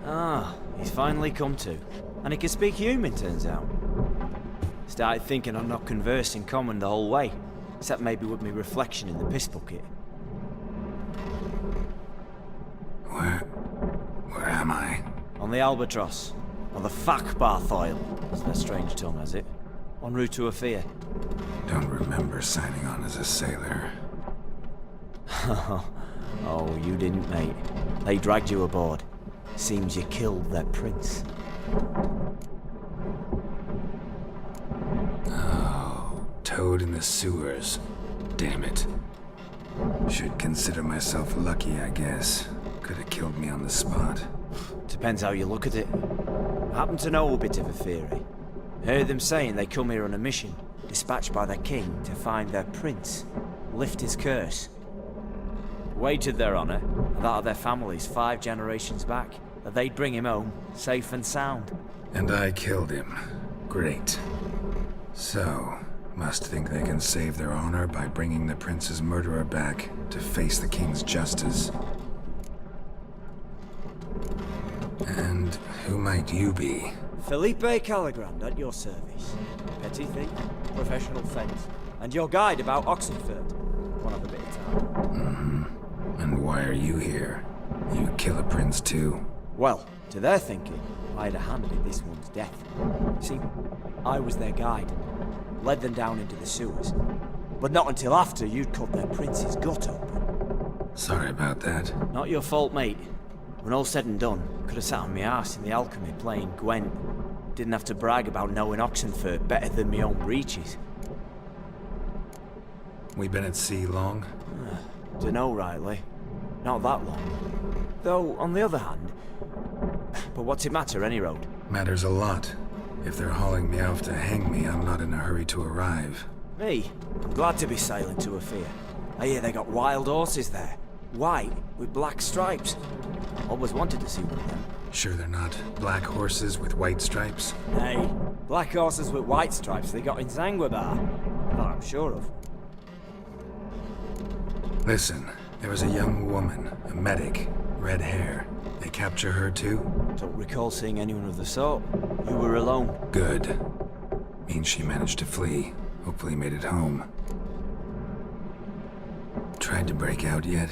Ah, he's finally come to. And he can speak human, turns out. Started thinking I'm not conversing common the whole way. Except maybe with me reflection in the piss bucket. Where am I? On the Albatross. Or the Fakbarth Oil, as their strange tongue has it. En route to Ophir. Don't remember signing on as a sailor. Oh, you didn't, mate. They dragged you aboard. Seems you killed their prince. Oh, toad in the sewers. Damn it. Should consider myself lucky, I guess. Could have killed me on the spot. Depends how you look at it. Happen to know a bit of a theory. Heard them saying they come here on a mission, dispatched by their king to find their prince, lift his curse. Wagered their honor, and that of their families 5 generations back, that they'd bring him home, safe and sound. And I killed him. Great. So, must think they can save their honor by bringing the prince's murderer back to face the king's justice. And who might you be? Felipe Caligrand at your service. Petty thief, professional fence, and your guide about Oxenford. One of a bit of time. And why are you here? You kill a prince too? Well, to their thinking, I had a hand in this one's death. See, I was their guide. Led them down into the sewers. But not until after you'd cut their prince's gut open. Sorry about that. Not your fault, mate. When all said and done, could have sat on my arse in the alchemy playing Gwent. Didn't have to brag about knowing Oxenford better than my own breeches. We been at sea long? Dunno rightly. Not that long. Though, on the other hand... But what's it matter, any road? Matters a lot. If they're hauling me off to hang me, I'm not in a hurry to arrive. Me? I'm glad to be sailing to Ophir. I hear they got wild horses there. White, with black stripes. Always wanted to see one of them. Sure they're not black horses with white stripes? Hey, black horses with white stripes they got in Zanguebar. That I'm sure of. Listen, there was a young woman, a medic, red hair. They capture her too? Don't recall seeing anyone of the sort. You were alone. Good. Means she managed to flee. Hopefully made it home. Tried to break out yet?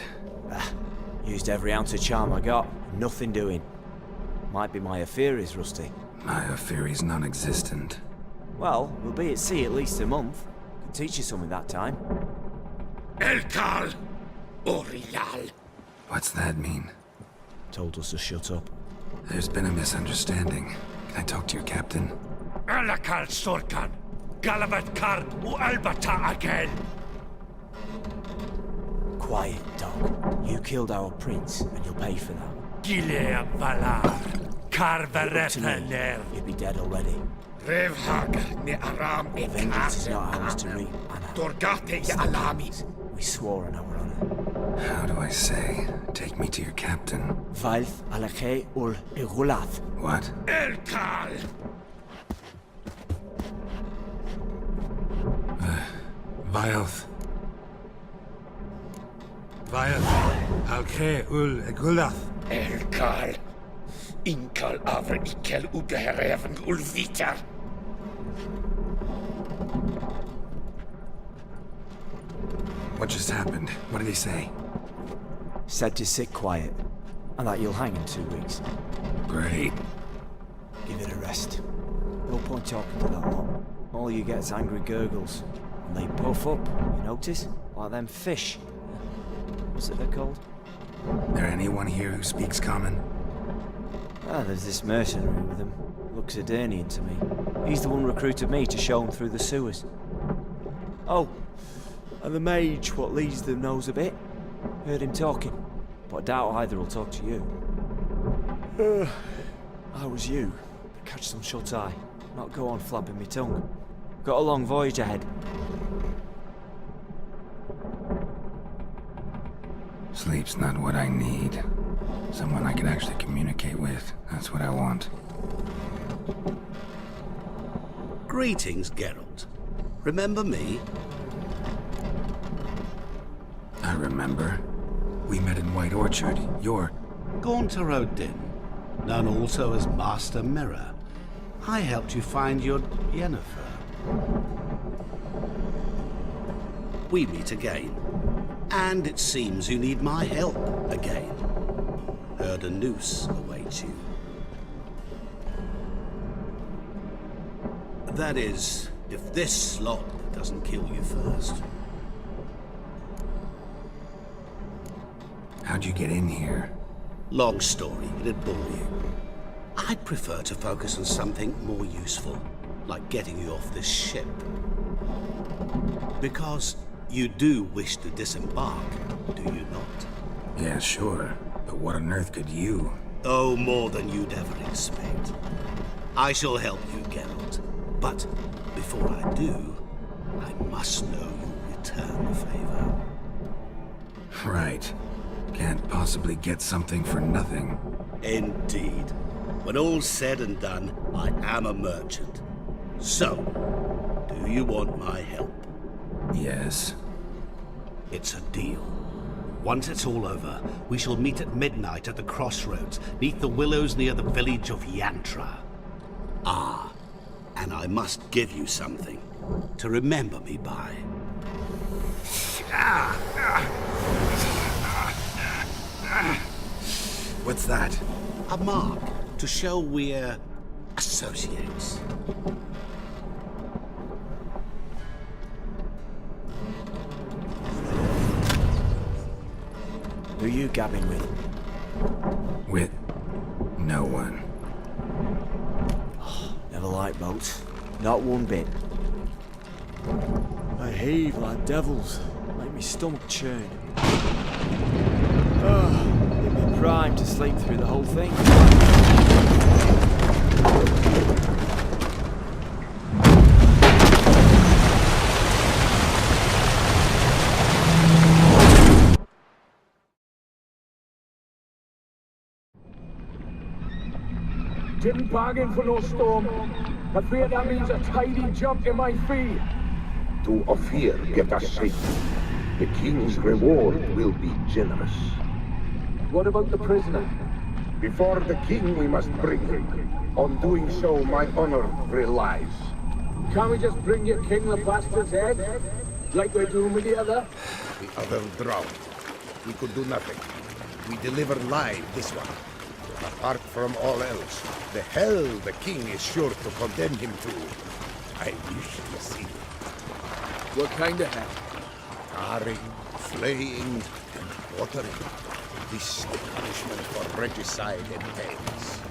Used every ounce of charm I got. Nothing doing. Might be my affair is rusty. My affair is non-existent. Well, we'll be at sea at least a month. Could teach you something that time. Elkal Orial. What's that mean? Told us to shut up. There's been a misunderstanding. Can I talk to your captain? Alakal Sorkan. Galabat Kar U Albata again. Quiet, dog. You killed our prince, and you'll pay for that. Gilea Valar. Karveretener. You'd be dead already. Revhag ne Aram Vengeance is not ours to reap, Anna. Dorgate ya Alami. We swore on our honor. How do I say? Take me to your captain. Vailth Alakhe ul Igulath. What? Elkal. Vilth. Alkhe ul Egulath. Elkal. Inkal avre ikel ugehereven ulvitar. What just happened? What did he say? Said to sit quiet, and that you'll hang in 2 weeks. Great. Give it a rest. No point talking to that lot. All you get is angry gurgles. And they puff up, you notice? Like them fish. What's it they're called? There anyone here who speaks common? Ah, there's this mercenary with him. Looks Adernian to me. He's the one recruited me to show him through the sewers. Oh, and the mage what leads them knows a bit. Heard him talking, but I doubt either will talk to you. I was you. Catch some shut-eye. Not go on flapping me tongue. Got a long voyage ahead. Sleep's not what I need. Someone I can actually communicate with. That's what I want. Greetings, Geralt. Remember me? I remember. We met in White Orchard. You're... Gaunter Odin. known also as Master Mirror. I helped you find your Yennefer. We meet again, and it seems you need my help again. Heard a noose awaits you. That is, if this slot doesn't kill you first. How'd you get in here? Long story, it'd bore you. I'd prefer to focus on something more useful, like getting you off this ship. Because you do wish to disembark, do you not? Yeah, sure. But what on earth could you? Oh, more than you'd ever expect. I shall help you, Geralt. But before I do, I must know you'll return the favor. Right. Can't possibly get something for nothing. Indeed. When all's said and done, I am a merchant. So, do you want my help? Yes. It's a deal. Once it's all over, we shall meet at midnight at the crossroads, neath the willows near the village of Yantra. Ah, and I must give you something to remember me by. What's that? A mark to show we're associates. Who you gabbing with? With no one. Never liked boats. Not one bit. They heave like devils. Make me stomach churn. They'd be primed to sleep through the whole thing. Didn't bargain for no storm. I fear that means a tidy jump in my fee. To Ophir get us safe. The king's reward will be generous. What about the prisoner? Before the king we must bring him. On doing so, my honor relies. Can't we just bring your king the bastard's head? Like we're doing with the other? The other drowned. We could do nothing. We deliver live this one. Apart from all else, the hell the king is sure to condemn him to. I wish to see it. What kind of hell? Tarring, flaying, and watering. This the punishment for regicide and pains.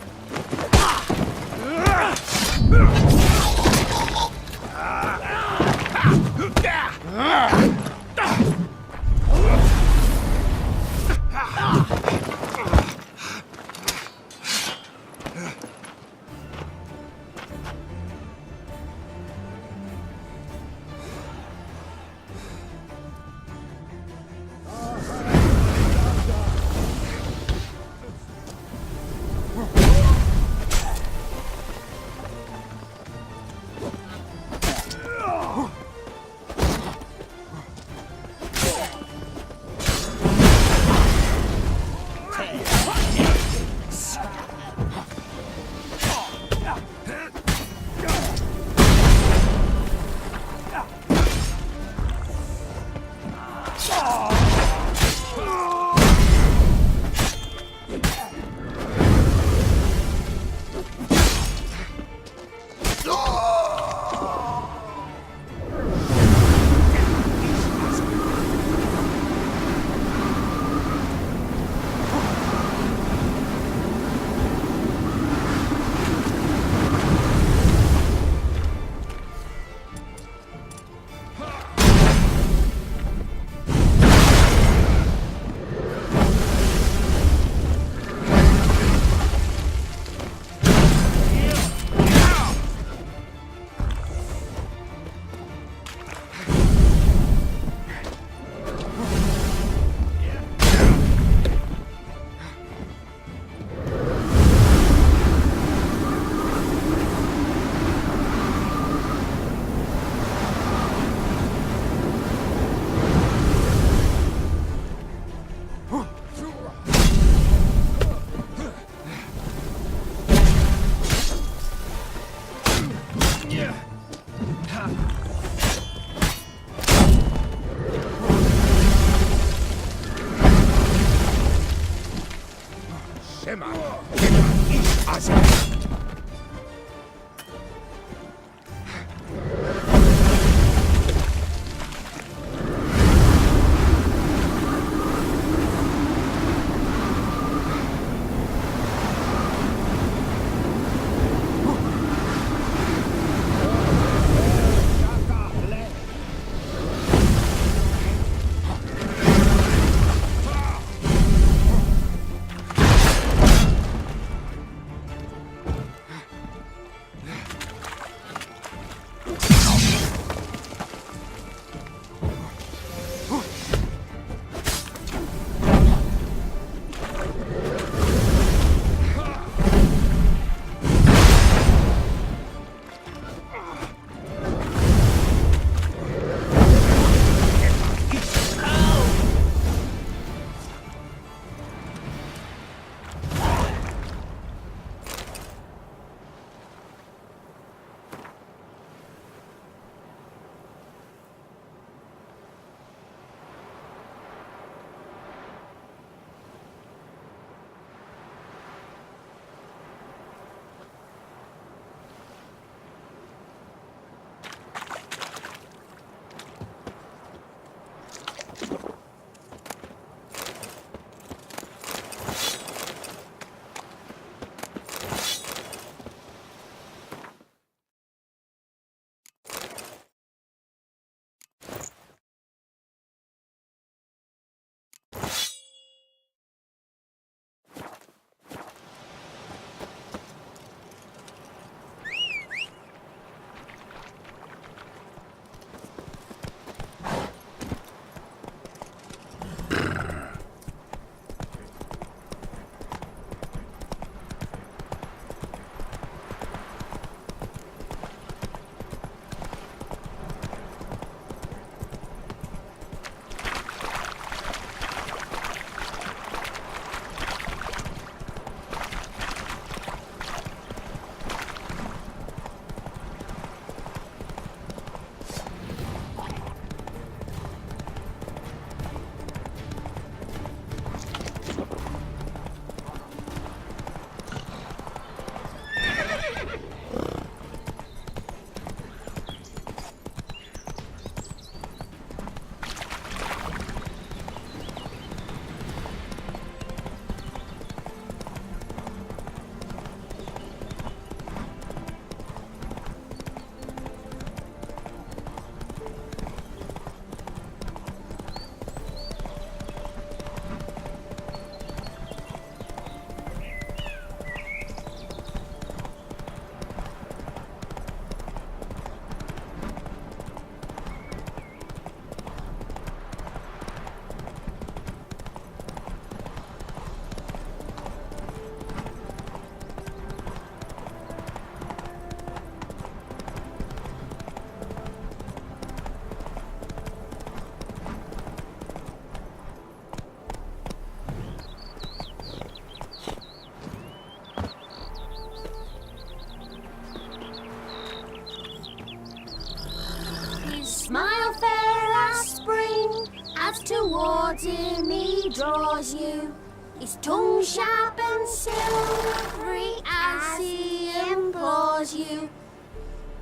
Smile fair as spring, as towards him he draws you. His tongue sharp and silvery as he implores you.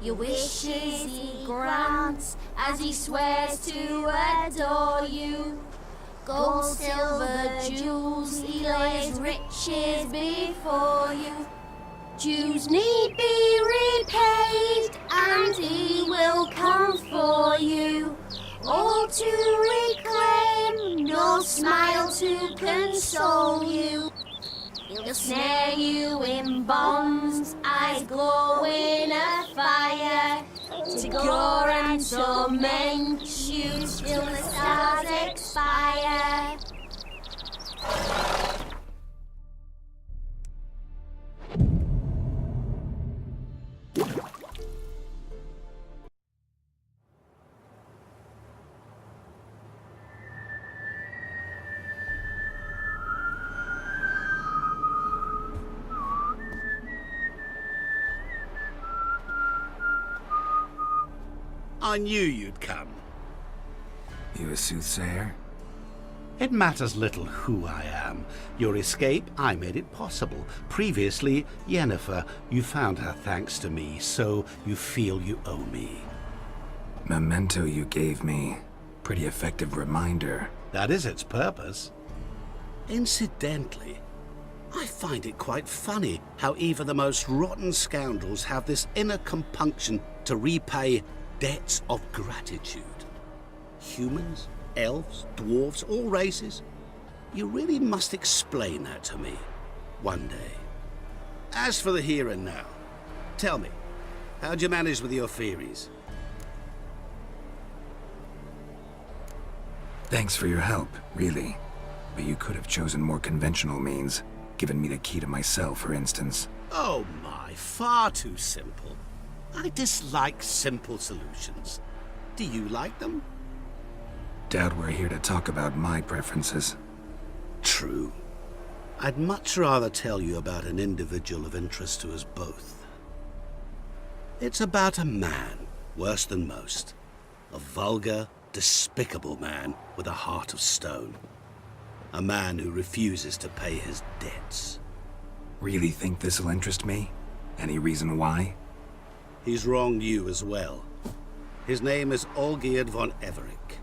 Your wishes he grants as he swears to adore you. Gold, silver, jewels, he lays riches before you. Dues need be repaid, and he will come for you. All to reclaim, no smile to console you. He'll snare you in bonds, eyes glow in a fire, to gore and torment you till the stars expire. I knew you'd come. You a soothsayer? It matters little who I am. Your escape, I made it possible. Previously, Yennefer, you found her thanks to me, so you feel you owe me. Memento you gave me. Pretty effective reminder. That is its purpose. Incidentally, I find it quite funny how even the most rotten scoundrels have this inner compunction to repay debts of gratitude. Humans, elves, dwarves, all races. You really must explain that to me one day. As for the here and now, tell me, how'd you manage with your theories? Thanks for your help, really. But you could have chosen more conventional means. Given me the key to my cell, for instance. Oh my, far too simple. I dislike simple solutions. Do you like them? Doubt we're here to talk about my preferences. True. I'd much rather tell you about an individual of interest to us both. It's about a man, worse than most. A vulgar, despicable man with a heart of stone. A man who refuses to pay his debts. Really think this'll interest me? Any reason why? He's wronged you as well. His name is Olgierd von Everick.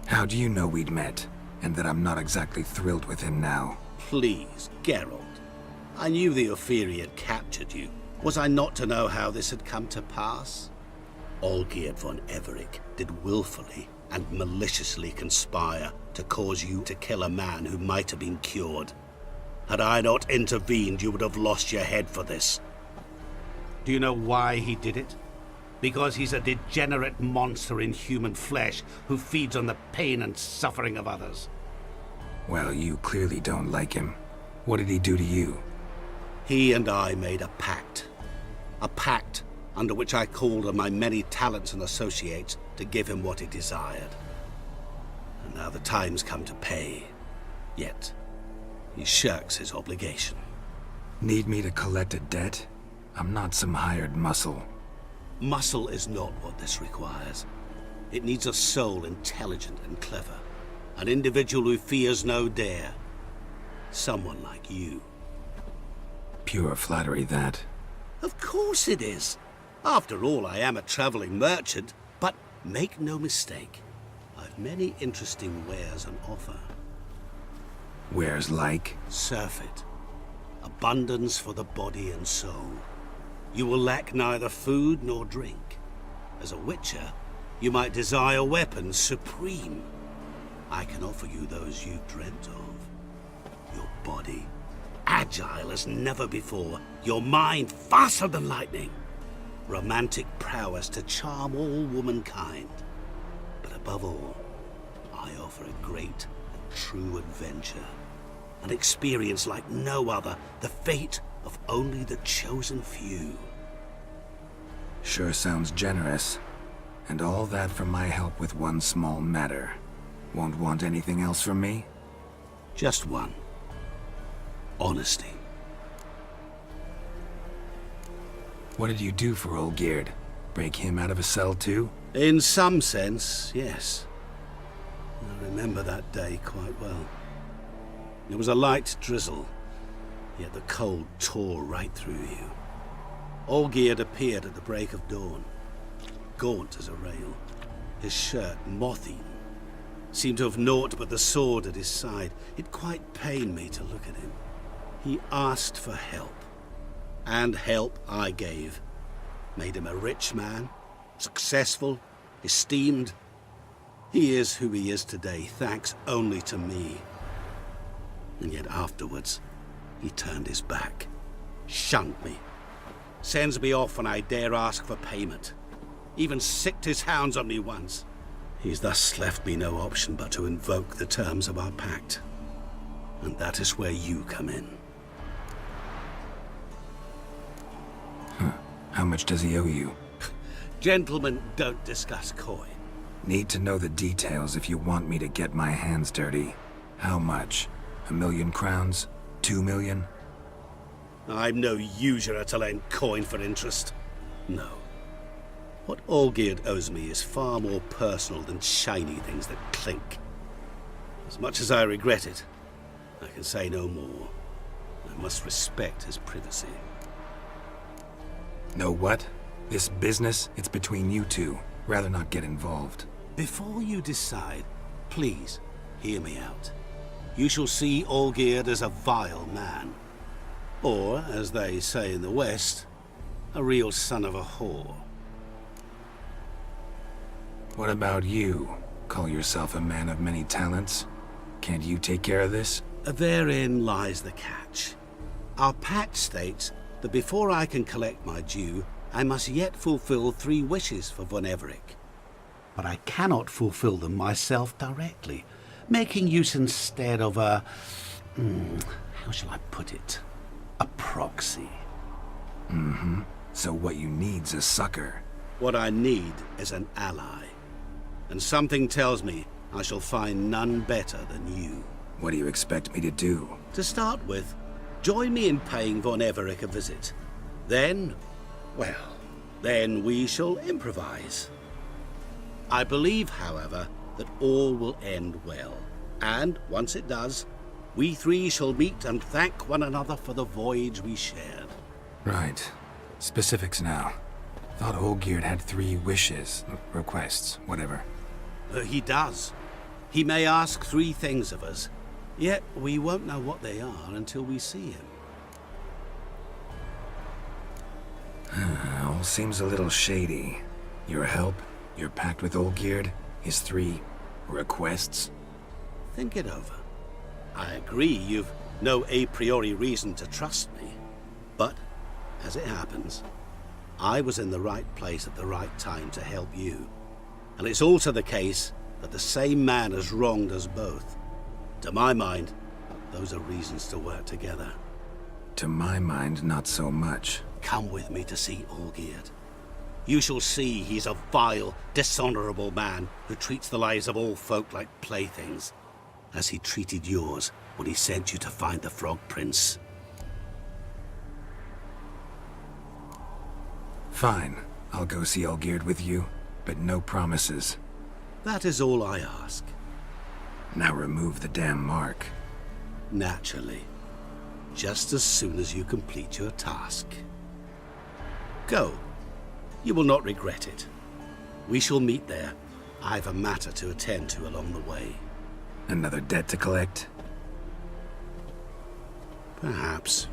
How do you know we'd met, and that I'm not exactly thrilled with him now? Please, Geralt. I knew the Ophiri had captured you. Was I not to know how this had come to pass? Olgierd von Everick did willfully and maliciously conspire to cause you to kill a man who might have been cured. Had I not intervened, you would have lost your head for this. Do you know why he did it? Because he's a degenerate monster in human flesh who feeds on the pain and suffering of others. Well, you clearly don't like him. What did he do to you? He and I made a pact. A pact under which I called on my many talents and associates to give him what he desired. And now the time's come to pay. Yet, he shirks his obligation. Need me to collect a debt? I'm not some hired muscle. Muscle is not what this requires. It needs a soul intelligent and clever. An individual who fears no dare. Someone like you. Pure flattery, that. Of course it is. After all, I am a traveling merchant, but make no mistake, I've many interesting wares on offer. Wares like? Surfeit. Abundance for the body and soul. You will lack neither food nor drink. As a witcher, you might desire weapons supreme. I can offer you those you've dreamt of. Your body, agile as never before. Your mind, faster than lightning. Romantic prowess to charm all womankind. But above all, I offer a great and true adventure. An experience like no other, the fate of only the chosen few. Sure sounds generous. And all that for my help with one small matter. Won't want anything else from me? Just one. Honesty. What did you do for Olgierd? Break him out of a cell too? In some sense, yes. I remember that day quite well. It was a light drizzle, yet the cold tore right through you. Olgierd appeared at the break of dawn, gaunt as a rail, his shirt moth-eaten. Seemed to have naught but the sword at his side. It quite pained me to look at him. He asked for help. And help I gave. Made him a rich man, successful, esteemed. He is who he is today, thanks only to me. And yet afterwards, he turned his back, shunned me, sends me off when I dare ask for payment. Even sicked his hounds on me once. He's thus left me no option but to invoke the terms of our pact. And that is where you come in. How much does he owe you? Gentlemen don't discuss coin. Need to know the details if you want me to get my hands dirty. How much? 1,000,000 crowns? 2,000,000? I'm no usurer to lend coin for interest. No. What Olgierd owes me is far more personal than shiny things that clink. As much as I regret it, I can say no more. I must respect his privacy. Know what? This business, it's between you two. Rather not get involved. Before you decide, please hear me out. You shall see Olgierd as a vile man. Or, as they say in the West, a real son of a whore. What about you? Call yourself a man of many talents? Can't you take care of this? Therein lies the catch. Our pact states that before I can collect my due, I must yet fulfill 3 wishes for Von Everec. But I cannot fulfill them myself directly, making use instead of a... how shall I put it? A proxy. So what you need's a sucker. What I need is an ally. And something tells me I shall find none better than you. What do you expect me to do? To start with, join me in paying Von Everec a visit. Then, well, then we shall improvise. I believe, however, that all will end well. And once it does, we 3 shall meet and thank one another for the voyage we shared. Right. Specifics now. Thought Olgierd had 3 wishes, requests, whatever. He does. He may ask 3 things of us, yet we won't know what they are until we see him. All seems a little shady. Your help, your pact with Olgierd, his 3 requests. Think it over. I agree you've no a priori reason to trust me. But, as it happens, I was in the right place at the right time to help you. And it's also the case that the same man has wronged us both. To my mind, those are reasons to work together. To my mind, not so much. Come with me to see Olgierd. You shall see he's a vile, dishonorable man who treats the lives of all folk like playthings, as he treated yours when he sent you to find the Frog Prince. Fine. I'll go see Olgierd with you, but no promises. That is all I ask. Now remove the damn mark. Naturally. Just as soon as you complete your task. Go. You will not regret it. We shall meet there. I've a matter to attend to along the way. Another debt to collect? Perhaps.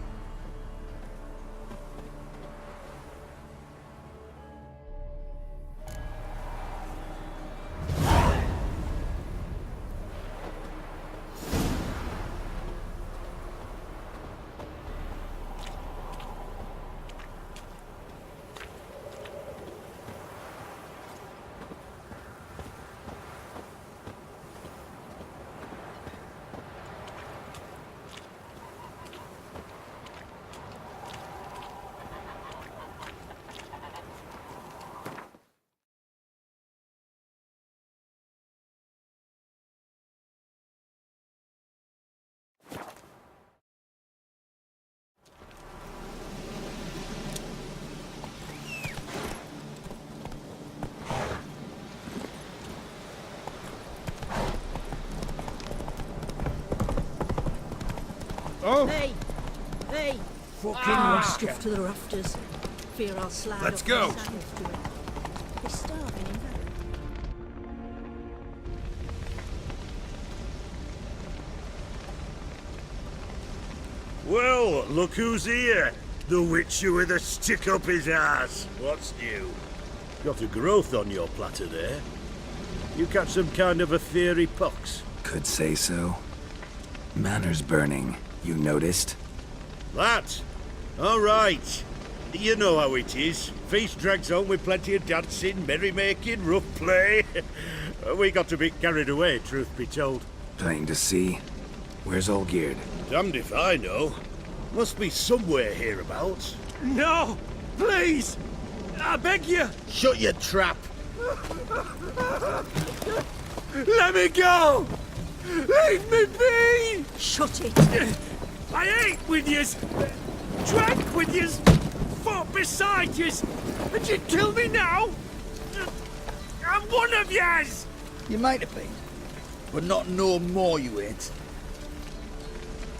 Oh, Hey! Hey! fucking I'm rascal. stuffed to the rafters. Fear I'll slide Let's off go. my sandals to it. He's starving in bed. Well, look who's here. The witcher with a stick up his ass. What's new? Got a growth on your platter there. You catch some kind of a fiery pox. Could say so. Manners burning, you noticed? That? All right. You know how it is. Feast drags on with plenty of dancing, merrymaking, rough play. We got a bit carried away, truth be told. Plain to see. Where's Olgierd? Damned if I know. Must be somewhere hereabouts. No! Please! I beg you! Shut your trap! Let me go! Leave me be! Shut it! I ate with yous! Drank with yous! Fought beside yous! And you'd kill me now? I'm one of yous! You might have been, but not no more you ain't.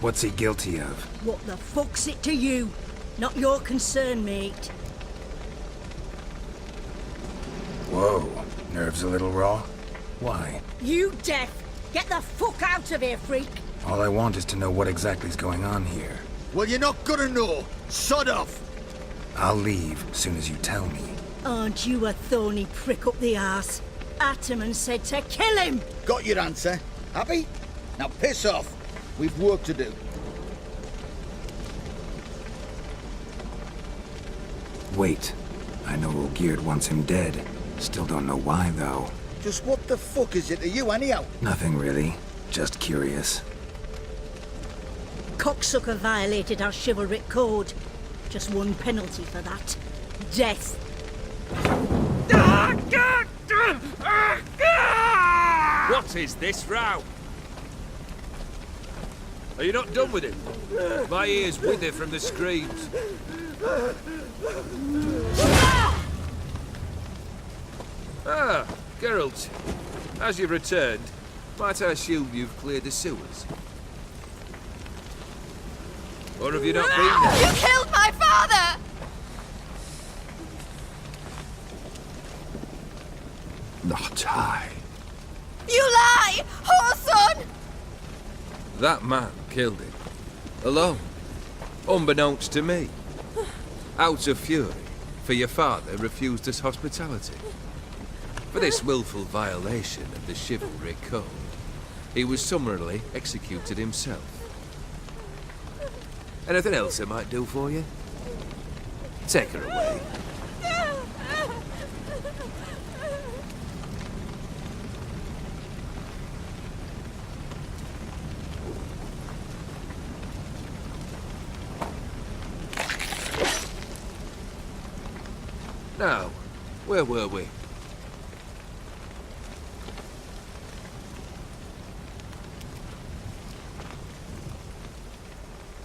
What's he guilty of? What the fuck's it to you? Not your concern, mate. Whoa, nerves a little raw? Why? You deaf! Get the fuck out of here, freak! All I want is to know what exactly is going on here. Well, you're not gonna know. Sod off! I'll leave as soon as you tell me. Aren't you a thorny prick up the arse? Ataman said to kill him! Got your answer. Happy? Now piss off. We've work to do. Wait. I know Olgierd wants him dead. Still don't know why, though. Just what the fuck is it to you, anyhow? Nothing really. Just curious. Cocksucker violated our chivalric code. Just one penalty for that. Death. What is this row? Are you not done with him? My ears wither from the screams. Ah, Geralt. As you've returned, might I assume you've cleared the sewers? Or have you not been there? You killed my father! Not I. You lie! Whoreson! That man killed him. Alone. Unbeknownst to me. Out of fury, for your father refused us hospitality. For this willful violation of the chivalry code, he was summarily executed himself. Anything else I might do for you? Take her away. Now, where were we?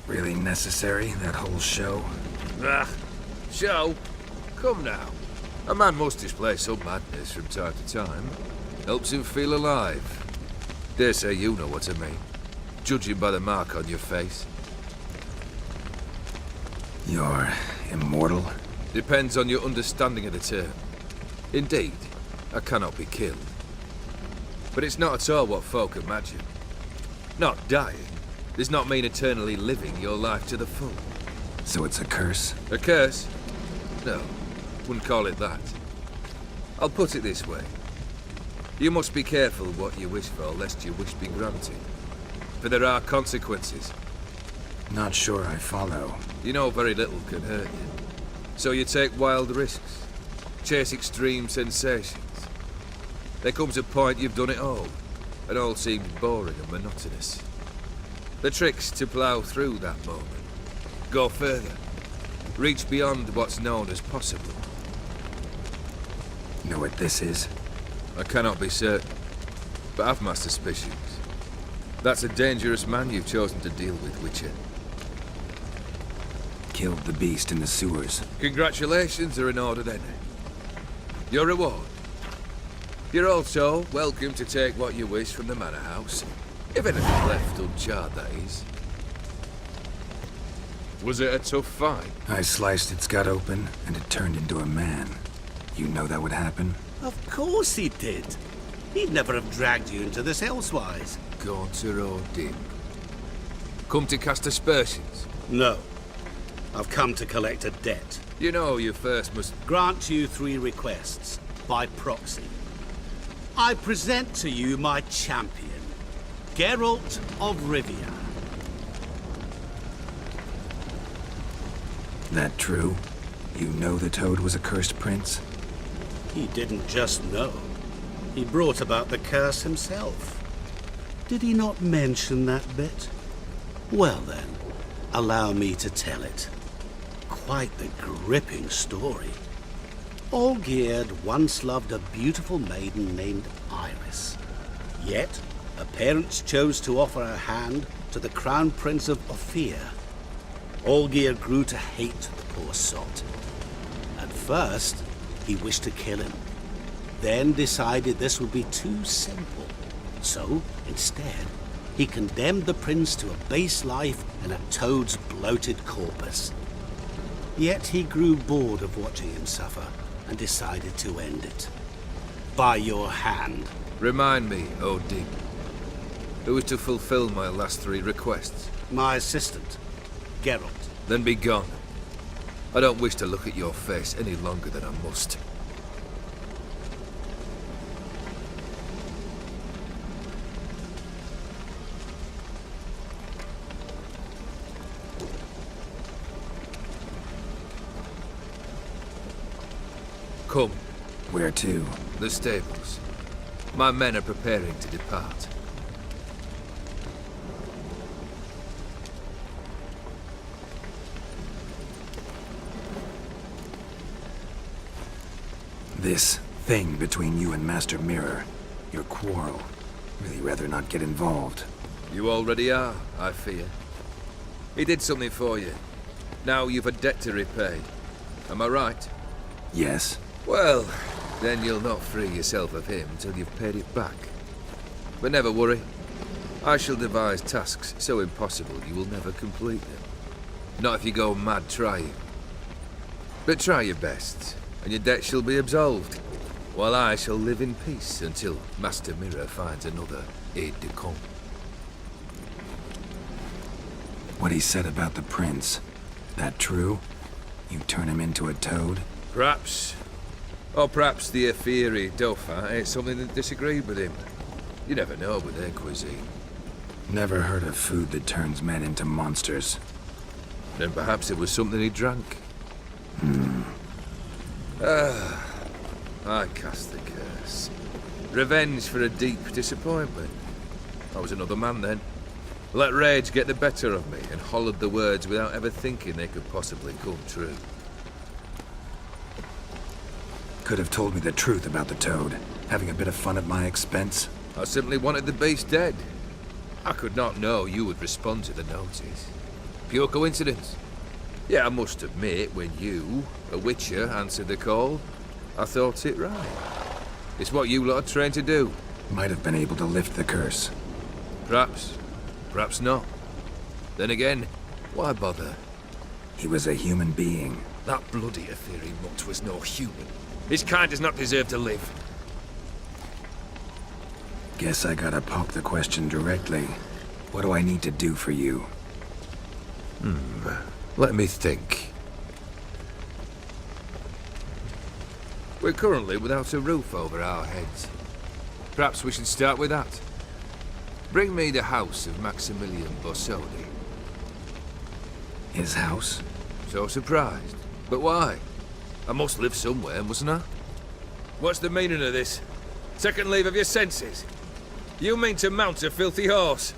Really necessary, that whole show? Ah, show? Come now. A man must display some madness from time to time. Helps him feel alive. Dare say you know what I mean. Judging by the mark on your face. You're immortal? Depends on your understanding of the term. Indeed, I cannot be killed. But it's not at all what folk imagine. Not dying does not mean eternally living your life to the full. So it's a curse? A curse? No, wouldn't call it that. I'll put it this way. You must be careful what you wish for, lest your wish be granted. For there are consequences. Not sure I follow. You know very little can hurt you. So you take wild risks. Chase extreme sensations. There comes a point you've done it all, and all seems boring and monotonous. The trick's to plough through that moment. Go further. Reach beyond what's known as possible. Know what this is? I cannot be certain, but I've my suspicions. That's a dangerous man you've chosen to deal with, Witcher. Killed the beast in the sewers. Congratulations are in order then. Your reward. You're also welcome to take what you wish from the manor house. If anything left uncharred, that is. Was it a tough fight? I sliced its gut open, and it turned into a man. You know that would happen? Of course he did. He'd never have dragged you into this elsewise. Gaunter or dim. Come to cast aspersions? No. I've come to collect a debt. You know you first must... Grant you 3 requests, by proxy. I present to you my champion, Geralt of Rivia. That true? You know the Toad was a cursed prince? He didn't just know. He brought about the curse himself. Did he not mention that bit? Well then, allow me to tell it. Quite the gripping story. Olgierd once loved a beautiful maiden named Iris. Yet, her parents chose to offer her hand to the Crown Prince of Ophir. Olgierd grew to hate the poor sot. At first, he wished to kill him. then decided this would be too simple. So, instead, he condemned the prince to a base life in a toad's bloated corpus. Yet he grew bored of watching him suffer and decided to end it. By your hand. Remind me, Odin, who was to fulfill my last 3 requests? My assistant, Geralt. Then be gone. I don't wish to look at your face any longer than I must. Come. Where to? The stables. My men are preparing to depart. This thing between you and Master Mirror, your quarrel. Really rather not get involved. You already are, I fear. He did something for you. Now you've a debt to repay. Am I right? Yes. Well, then you'll not free yourself of him till you've paid it back. But never worry. I shall devise tasks so impossible you will never complete them. Not if you go mad trying. But try your best, and your debt shall be absolved, while I shall live in peace until Master Mirror finds another aide-de-camp. What he said about the prince, that true? You turn him into a toad? Perhaps. Or perhaps the Efiri Dauphin ate something that disagreed with him. You never know with their cuisine. Never heard of food that turns men into monsters. Then perhaps it was something he drank. I cast the curse. Revenge for a deep disappointment. I was another man then. Let rage get the better of me and hollered the words without ever thinking they could possibly come true. Could have told me the truth about the toad, having a bit of fun at my expense. I simply wanted the beast dead. I could not know you would respond to the notice. Pure coincidence. Yeah, I must admit, when you, a witcher, answered the call, I thought it right. It's what you lot are trained to do. Might have been able to lift the curse. Perhaps. Perhaps not. Then again, why bother? He was a human being. That bloody Efiri mutt was no human. His kind does not deserve to live. Guess I gotta poke the question directly. What do I need to do for you? Let me think. We're currently without a roof over our heads. Perhaps we should start with that. Bring me the house of Maximilian Borsodi. His house? So surprised. But why? I must live somewhere, mustn't I? What's the meaning of this? Second leave of your senses? You mean to mount a filthy horse?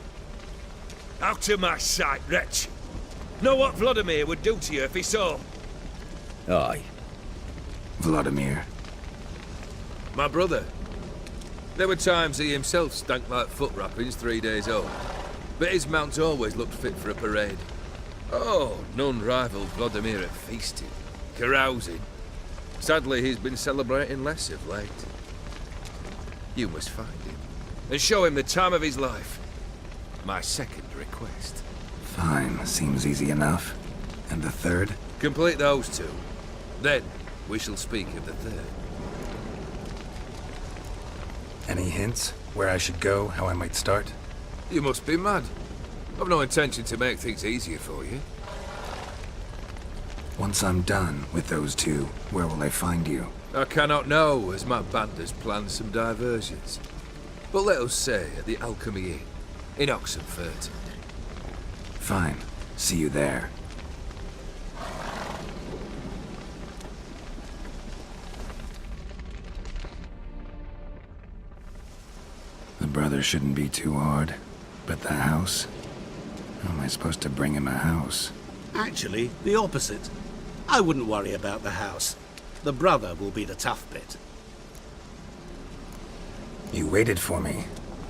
Out of my sight, wretch! Know what Vladimir would do to you if he saw? Aye. Vladimir. My brother. There were times he himself stank like foot wrappings 3 days old. But his mount always looked fit for a parade. Oh, none rivaled Vladimir at feasting, carousing. Sadly, he's been celebrating less of late. You must find him, and show him the time of his life. My second request. Fine, seems easy enough. And the third? Complete those 2. Then, we shall speak of the third. Any hints? Where I should go, how I might start? You must be mad. I've no intention to make things easier for you. Once I'm done with those 2, where will I find you? I cannot know, as my band has planned some diversions. But let us say at the Alchemy Inn, in Oxenfurt. Fine. See you there. The brother shouldn't be too hard. But the house? How am I supposed to bring him a house? Actually, the opposite. I wouldn't worry about the house. The brother will be the tough bit. You waited for me.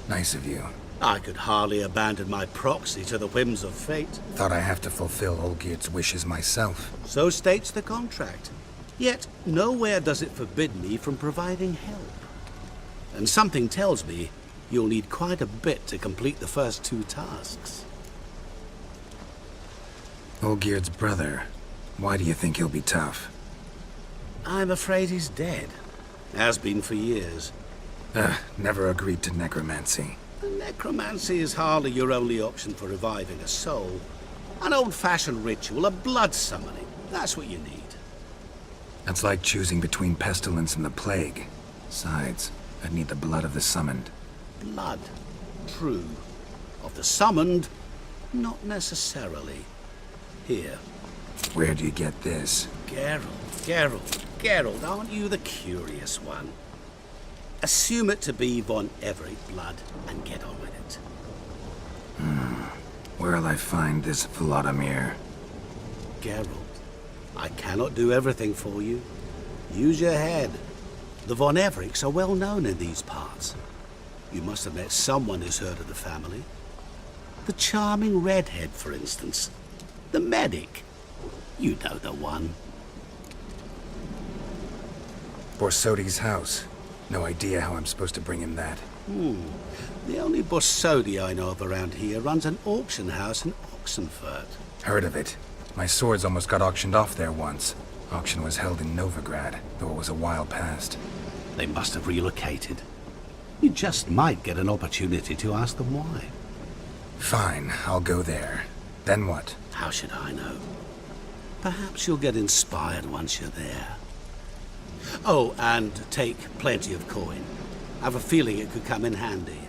Nice of you. I could hardly abandon my proxy to the whims of fate. Thought I have to fulfill Olgierd's wishes myself. So states the contract. Yet, nowhere does it forbid me from providing help. and something tells me you'll need quite a bit to complete the first 2 tasks. Olgierd's brother. Why do you think he'll be tough? I'm afraid he's dead. Has been for years. Never agreed to necromancy. Necromancy is hardly your only option for reviving a soul. An old-fashioned ritual, a blood summoning. That's what you need. That's like choosing between pestilence and the plague. Besides, I'd need the blood of the summoned. Blood. True. Of the summoned, not necessarily. Here. Where do you get this? Geralt, aren't you the curious one? Assume it to be von Everett blood and get on with it. Where'll I find this Vladimir? Geralt, I cannot do everything for you. Use your head. The von Evericks are well known in these parts. You must have met someone who's heard of the family. The charming redhead, for instance. The medic. You know the one. Borsodi's house. No idea how I'm supposed to bring him that. The only Borsodi I know of around here runs an auction house in Oxenfurt. Heard of it. My swords almost got auctioned off there once. Auction was held in Novigrad, though it was a while past. They must have relocated. You just might get an opportunity to ask them why. Fine, I'll go there. Then what? How should I know? Perhaps you'll get inspired once you're there. Oh, and take plenty of coin. I have a feeling it could come in handy.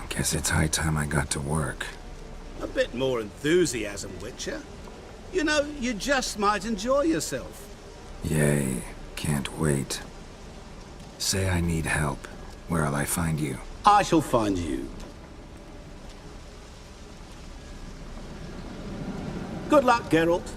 Guess it's high time I got to work. A bit more enthusiasm, Witcher. You know, you just might enjoy yourself. Yay, can't wait. Say I need help. Where'll I find you? I shall find you. Good luck, Geralt.